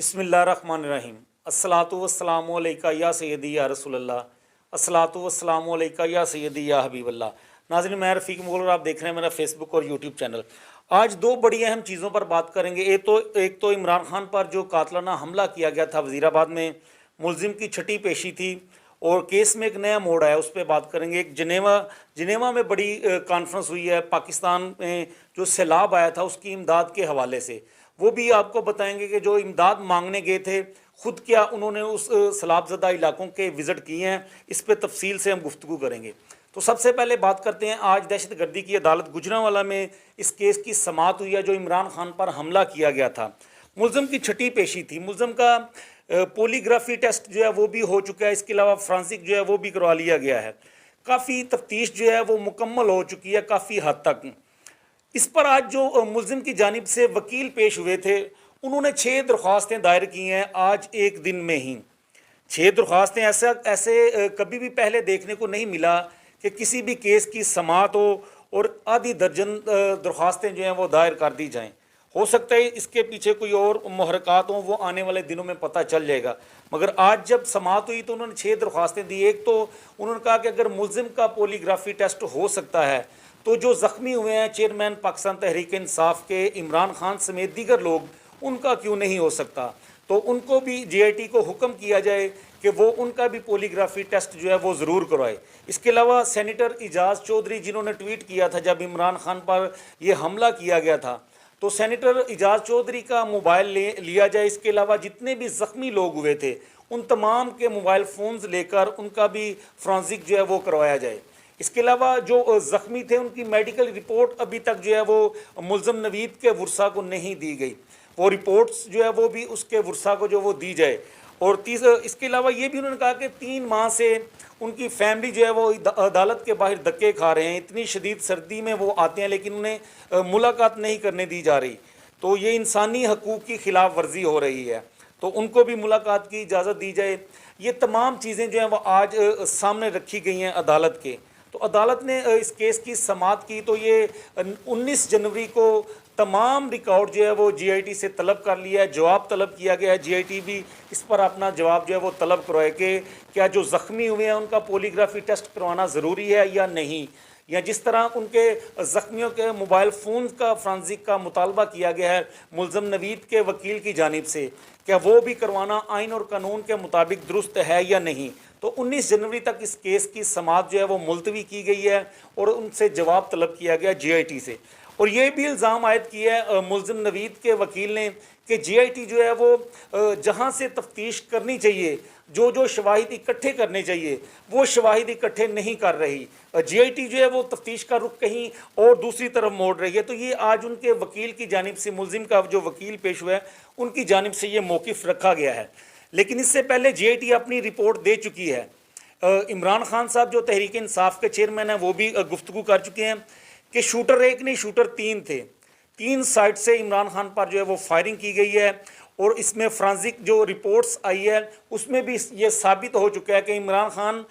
بسم اللہ الرحمن الرحیم۔ الصلاۃ والسلام علیکہ یا سیدی یا رسول اللہ، الصلاۃ والسلام علیکہ یا سیدی یا حبیب اللہ۔ ناظرین، میں رفیق مغل اور آپ دیکھ رہے ہیں میرا فیس بک اور یوٹیوب چینل۔ آج دو بڑی اہم چیزوں پر بات کریں گے۔ ایک تو عمران خان پر جو قاتلانہ حملہ کیا گیا تھا وزیر آباد میں، ملزم کی چھٹی پیشی تھی اور کیس میں ایک نیا موڑ آیا، اس پہ بات کریں گے۔ ایک جنیوا میں بڑی کانفرنس ہوئی ہے پاکستان میں، جو سیلاب آیا تھا اس کی امداد کے حوالے سے، وہ بھی آپ کو بتائیں گے کہ جو امداد مانگنے گئے تھے خود کیا انہوں نے اس سیلاب زدہ علاقوں کے وزٹ کیے ہیں، اس پہ تفصیل سے ہم گفتگو کریں گے۔ تو سب سے پہلے بات کرتے ہیں، آج دہشت گردی کی عدالت گجرانوالہ میں اس کیس کی سماعت ہوئی ہے جو عمران خان پر حملہ کیا گیا تھا۔ ملزم کی چھٹی پیشی تھی، ملزم کا پولی گرافی ٹیسٹ جو ہے وہ بھی ہو چکا ہے، اس کے علاوہ فرانسک جو ہے وہ بھی کروا لیا گیا ہے۔ کافی تفتیش جو ہے وہ مکمل ہو چکی ہے کافی حد تک۔ اس پر آج جو ملزم کی جانب سے وکیل پیش ہوئے تھے انہوں نے 6 درخواستیں دائر کی ہیں آج ایک دن میں ہی۔ 6 درخواستیں ایسے کبھی بھی پہلے دیکھنے کو نہیں ملا کہ کسی بھی کیس کی سماعت ہو اور آدھی درجن درخواستیں جو ہیں وہ دائر کر دی جائیں۔ ہو سکتا ہے اس کے پیچھے کوئی اور محرکات ہوں، وہ آنے والے دنوں میں پتہ چل جائے گا، مگر آج جب سماعت ہوئی تو انہوں نے 6 درخواستیں دی۔ ایک تو انہوں نے کہا کہ اگر ملزم کا پولی گرافی ٹیسٹ ہو سکتا ہے تو جو زخمی ہوئے ہیں چیئرمین پاکستان تحریک انصاف کے عمران خان سمیت دیگر لوگ، ان کا کیوں نہیں ہو سکتا، تو ان کو بھی جی آئی ٹی کو حکم کیا جائے کہ وہ ان کا بھی پولی گرافی ٹیسٹ جو ہے وہ ضرور کروائے۔ اس کے علاوہ سینیٹر اعجاز چودھری جنہوں نے ٹویٹ کیا تھا جب عمران خان پر یہ حملہ کیا گیا تھا، تو سینیٹر اعجاز چودھری کا موبائل لیا جائے۔ اس کے علاوہ جتنے بھی زخمی لوگ ہوئے تھے ان تمام کے موبائل فونز لے کر ان کا بھی فرانسک جو ہے وہ کروایا جائے۔ اس کے علاوہ جو زخمی تھے ان کی میڈیکل رپورٹ ابھی تک جو ہے وہ ملزم نوید کے ورثاء کو نہیں دی گئی، وہ رپورٹس جو ہے وہ بھی اس کے ورثاء کو جو وہ دی جائے۔ اور اس کے علاوہ یہ بھی انہوں نے کہا کہ 3 ماہ سے ان کی فیملی جو ہے وہ عدالت کے باہر دھکے کھا رہے ہیں، اتنی شدید سردی میں وہ آتے ہیں لیکن انہیں ملاقات نہیں کرنے دی جا رہی، تو یہ انسانی حقوق کی خلاف ورزی ہو رہی ہے، تو ان کو بھی ملاقات کی اجازت دی جائے۔ یہ تمام چیزیں جو ہیں وہ آج سامنے رکھی گئی ہیں عدالت کے۔ تو عدالت نے اس کیس کی سماعت کی تو یہ 19 جنوری کو تمام ریکارڈ جو ہے وہ جی آئی ٹی سے طلب کر لیا ہے، جواب طلب کیا گیا ہے۔ جی آئی ٹی بھی اس پر اپنا جواب جو ہے وہ طلب کروائے کہ کیا جو زخمی ہوئے ہیں ان کا پولی گرافی ٹیسٹ کروانا ضروری ہے یا نہیں، یا جس طرح ان کے زخمیوں کے موبائل فون کا فرانسک کا مطالبہ کیا گیا ہے ملزم نوید کے وکیل کی جانب سے، کیا وہ بھی کروانا آئین اور قانون کے مطابق درست ہے یا نہیں۔ تو 19 جنوری تک اس کیس کی سماعت جو ہے وہ ملتوی کی گئی ہے اور ان سے جواب طلب کیا گیا جی آئی ٹی سے۔ اور یہ بھی الزام عائد کیا ہے ملزم نوید کے وکیل نے کہ جی آئی ٹی جو ہے وہ جہاں سے تفتیش کرنی چاہیے، جو شواہد اکٹھے کرنے چاہیے وہ شواہد اکٹھے نہیں کر رہی، جی آئی ٹی جو ہے وہ تفتیش کا رخ کہیں اور دوسری طرف موڑ رہی ہے۔ تو یہ آج ان کے وکیل کی جانب سے، ملزم کا جو وکیل پیش ہوا ہے ان کی جانب سے یہ موقف رکھا گیا ہے۔ لیکن اس سے پہلے جی آئی ٹی اپنی رپورٹ دے چکی ہے۔ عمران خان صاحب جو تحریک انصاف کے چیئرمین ہیں وہ بھی گفتگو کر چکے ہیں کہ شوٹر ایک نہیں شوٹر 3 تھے، 3 سائٹ سے عمران خان پر جو ہے وہ فائرنگ کی گئی ہے، اور اس میں فرانسک جو رپورٹس آئی ہے اس میں بھی یہ ثابت ہو چکا ہے کہ عمران خان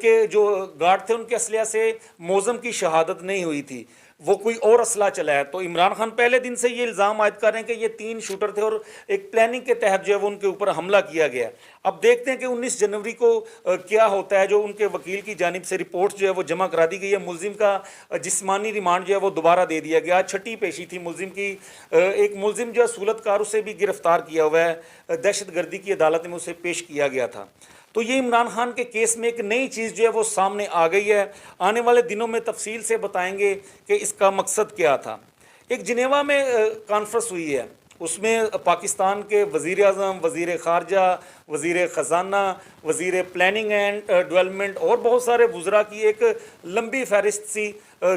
کے جو گارڈ تھے ان کے اسلحے سے ملزم کی شہادت نہیں ہوئی تھی، وہ کوئی اور اسلحہ چلا ہے۔ تو عمران خان پہلے دن سے یہ الزام عائد کر رہے ہیں کہ یہ 3 شوٹر تھے اور ایک پلاننگ کے تحت جو ہے وہ ان کے اوپر حملہ کیا گیا۔ اب دیکھتے ہیں کہ 19 جنوری کو کیا ہوتا ہے۔ جو ان کے وکیل کی جانب سے رپورٹ جو ہے وہ جمع کرا دی گئی ہے، ملزم کا جسمانی ریمانڈ جو ہے وہ دوبارہ دے دیا گیا۔ چھٹی پیشی تھی ملزم کی، ایک ملزم جو ہے صولت کار اسے بھی گرفتار کیا ہوا ہے، دہشت گردی کی عدالت میں اسے پیش کیا گیا تھا۔ تو یہ عمران خان کے کیس میں ایک نئی چیز جو ہے وہ سامنے آ گئی ہے، آنے والے دنوں میں تفصیل سے بتائیں گے کہ اس کا مقصد کیا تھا۔ ایک جنیوا میں کانفرنس ہوئی ہے، اس میں پاکستان کے وزیر اعظم، وزیر خارجہ، وزیر خزانہ، وزیر پلاننگ اینڈ ڈیولپمنٹ اور بہت سارے وزراء کی ایک لمبی فہرست سی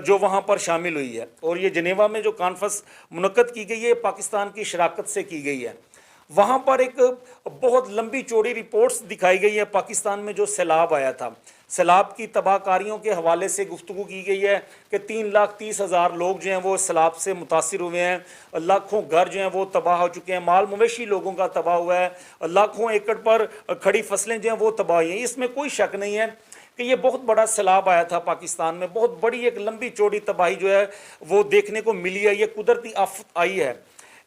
جو وہاں پر شامل ہوئی ہے۔ اور یہ جنیوا میں جو کانفرنس منعقد کی گئی ہے پاکستان کی شراکت سے کی گئی ہے۔ وہاں پر ایک بہت لمبی چوڑی رپورٹس دکھائی گئی ہے پاکستان میں جو سیلاب آیا تھا، سیلاب کی تباہ کاریوں کے حوالے سے گفتگو کی گئی ہے کہ 3,30,000 لوگ جو ہیں وہ سیلاب سے متاثر ہوئے ہیں، لاکھوں گھر جو ہیں وہ تباہ ہو چکے ہیں، مال مویشی لوگوں کا تباہ ہوا ہے، لاکھوں ایکڑ پر کھڑی فصلیں جو ہیں وہ تباہ ہوئی ہیں۔ اس میں کوئی شک نہیں ہے کہ یہ بہت بڑا سیلاب آیا تھا پاکستان میں، بہت بڑی ایک لمبی چوڑی تباہی جو ہے وہ دیکھنے کو ملی ہے، یہ قدرتی آفت آئی ہے۔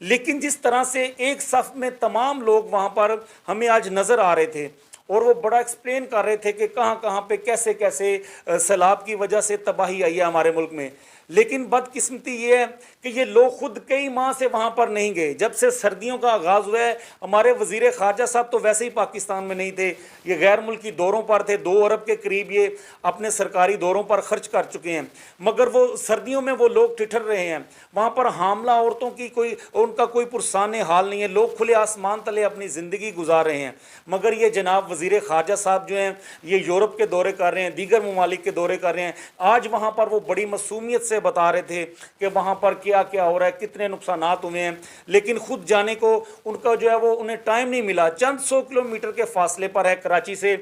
لیکن جس طرح سے ایک صف میں تمام لوگ وہاں پر ہمیں آج نظر آ رہے تھے اور وہ بڑا ایکسپلین کر رہے تھے کہ کہاں کہاں پہ کیسے کیسے سیلاب کی وجہ سے تباہی آئی ہے ہمارے ملک میں، لیکن بدقسمتی یہ ہے کہ یہ لوگ خود کئی ماہ سے وہاں پر نہیں گئے۔ جب سے سردیوں کا آغاز ہوا ہے، ہمارے وزیر خارجہ صاحب تو ویسے ہی پاکستان میں نہیں تھے، یہ غیر ملکی دوروں پر تھے، 2 ارب کے قریب یہ اپنے سرکاری دوروں پر خرچ کر چکے ہیں، مگر وہ سردیوں میں وہ لوگ ٹھٹر رہے ہیں۔ وہاں پر حاملہ عورتوں کی ان کا کوئی پرسان حال نہیں ہے، لوگ کھلے آسمان تلے اپنی زندگی گزار رہے ہیں، مگر یہ جناب وزیر خارجہ صاحب جو ہیں یہ یورپ کے دورے کر رہے ہیں، دیگر ممالک کے دورے کر رہے ہیں۔ آج وہاں پر وہ بڑی معصومیت سے بتا رہے تھے کہ وہاں پر کیا کیا ہو رہا ہے، کتنے نقصانات ہوئے ہیں، لیکن خود جانے کو ان کا جو ہے وہ انہیں ٹائم نہیں ملا۔ چند 100 کلومیٹر کے فاصلے پر ہے کراچی سے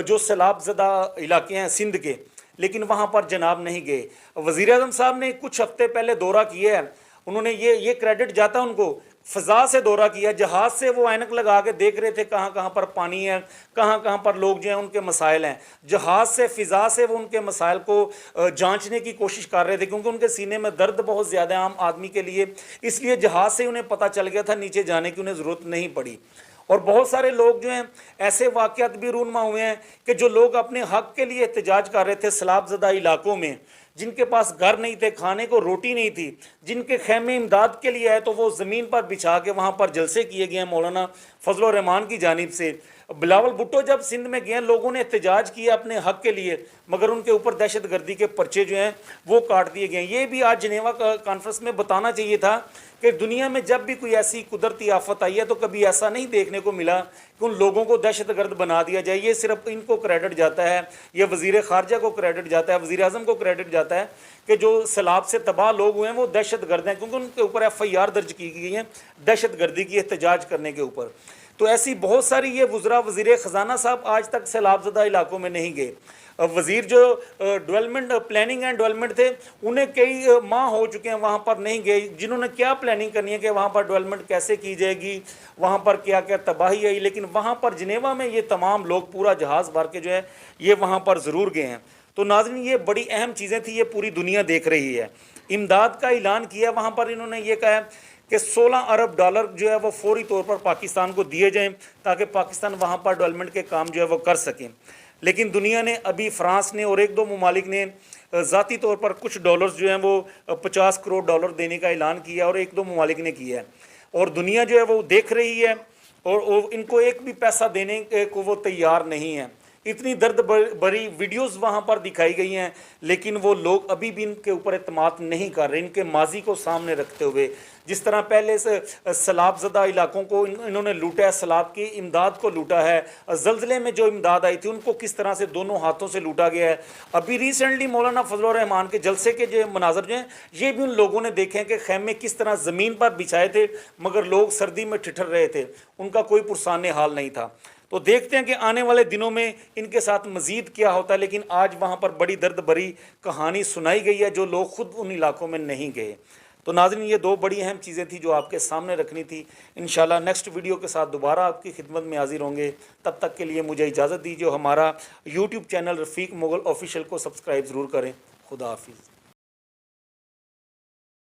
جو سیلاب زدہ علاقے ہیں سندھ کے، لیکن وہاں پر جناب نہیں گئے۔ وزیر اعظم صاحب نے کچھ ہفتے پہلے دورہ کیا ہے، انہوں نے یہ کریڈٹ جاتا ہے ان کو، فضا سے دورہ کیا، جہاز سے وہ اینک لگا کے دیکھ رہے تھے کہاں کہاں پر پانی ہے، کہاں کہاں پر لوگ جو ہیں ان کے مسائل ہیں، جہاز سے فضا سے وہ ان کے مسائل کو جانچنے کی کوشش کر رہے تھے، کیونکہ ان کے سینے میں درد بہت زیادہ عام آدمی کے لیے، اس لیے جہاز سے انہیں پتہ چل گیا تھا، نیچے جانے کی انہیں ضرورت نہیں پڑی۔ اور بہت سارے لوگ جو ہیں ایسے واقعات بھی رونما ہوئے ہیں کہ جو لوگ اپنے حق کے لیے احتجاج کر رہے تھے سیلاب زدہ علاقوں میں، جن کے پاس گھر نہیں تھے، کھانے کو روٹی نہیں تھی، جن کے خیمے امداد کے لیے آئے تو وہ زمین پر بچھا کے وہاں پر جلسے کیے گئے ہیں مولانا فضل الرحمان کی جانب سے۔ بلاول بھٹو جب سندھ میں گئے، لوگوں نے احتجاج کیا اپنے حق کے لیے، مگر ان کے اوپر دہشت گردی کے پرچے جو ہیں وہ کاٹ دیے گئے ہیں۔ یہ بھی آج جنیوا کانفرنس میں بتانا چاہیے تھا کہ دنیا میں جب بھی کوئی ایسی قدرتی آفت آئی ہے تو کبھی ایسا نہیں دیکھنے کو ملا کہ ان لوگوں کو دہشت گرد بنا دیا جائے۔ یہ صرف ان کو کریڈٹ جاتا ہے، یہ وزیر خارجہ کو کریڈٹ جاتا ہے، وزیر اعظم کو کریڈٹ جاتا ہے کہ جو سیلاب سے تباہ لوگ ہوئے ہیں وہ دہشت گرد ہیں، کیونکہ ان کے اوپر FIR درج کی گئی ہیں دہشت گردی کی احتجاج کرنے کے اوپر۔ تو ایسی بہت ساری یہ وزراء، وزیر خزانہ صاحب آج تک سیلاب زدہ علاقوں میں نہیں گئے۔ وزیر جو ڈیولپمنٹ پلاننگ اینڈ ڈیولپمنٹ تھے انہیں کئی ماہ ہو چکے ہیں وہاں پر نہیں گئے، جنہوں نے کیا پلاننگ کرنی ہے کہ وہاں پر ڈیولپمنٹ کیسے کی جائے گی، وہاں پر کیا کیا تباہی آئی، لیکن وہاں پر جنیوا میں یہ تمام لوگ پورا جہاز بھر کے جو ہے یہ وہاں پر ضرور گئے ہیں۔ تو ناظرین یہ بڑی اہم چیزیں تھیں، یہ پوری دنیا دیکھ رہی ہے۔ امداد کا اعلان کیا، وہاں پر انہوں نے یہ کہا کہ 16 ارب ڈالر جو ہے وہ فوری طور پر پاکستان کو دیے جائیں تاکہ پاکستان وہاں پر ڈیولپمنٹ کے کام جو ہے وہ کر سکیں، لیکن دنیا نے ابھی فرانس نے اور 1-2 ممالک نے ذاتی طور پر کچھ ڈالرز جو ہیں وہ 50 کروڑ ڈالر دینے کا اعلان کیا اور 1-2 ممالک نے کیا ہے، اور دنیا جو ہے وہ دیکھ رہی ہے اور ان کو ایک بھی پیسہ دینے کو وہ تیار نہیں ہے۔ اتنی درد بھری ویڈیوز وہاں پر دکھائی گئی ہیں، لیکن وہ لوگ ابھی بھی ان کے اوپر اعتماد نہیں کر رہے، ان کے ماضی کو سامنے رکھتے ہوئے۔ جس طرح پہلے سے سیلاب زدہ علاقوں کو انہوں نے لوٹا ہے، سیلاب کی امداد کو لوٹا ہے، زلزلے میں جو امداد آئی تھی ان کو کس طرح سے دونوں ہاتھوں سے لوٹا گیا ہے۔ ابھی ریسنٹلی مولانا فضل الرحمان کے جلسے کے جو مناظر جو ہیں یہ بھی ان لوگوں نے دیکھے ہیں کہ خیمے کس طرح زمین پر بچھائے تھے، مگر لوگ سردی میں ٹھٹر رہے تھے، ان کا کوئی پرسان حال نہیں تھا۔ تو دیکھتے ہیں کہ آنے والے دنوں میں ان کے ساتھ مزید کیا ہوتا ہے، لیکن آج وہاں پر بڑی درد بھری کہانی سنائی گئی ہے جو لوگ خود ان علاقوں میں نہیں گئے۔ تو ناظرین یہ 2 بڑی اہم چیزیں تھیں جو آپ کے سامنے رکھنی تھی۔ انشاءاللہ نیکسٹ ویڈیو کے ساتھ دوبارہ آپ کی خدمت میں حاضر ہوں گے، تب تک کے لیے مجھے اجازت دیجیے، ہمارا YouTube چینل رفیق مغل آفیشیل کو سبسکرائب ضرور کریں۔ خدا حافظ۔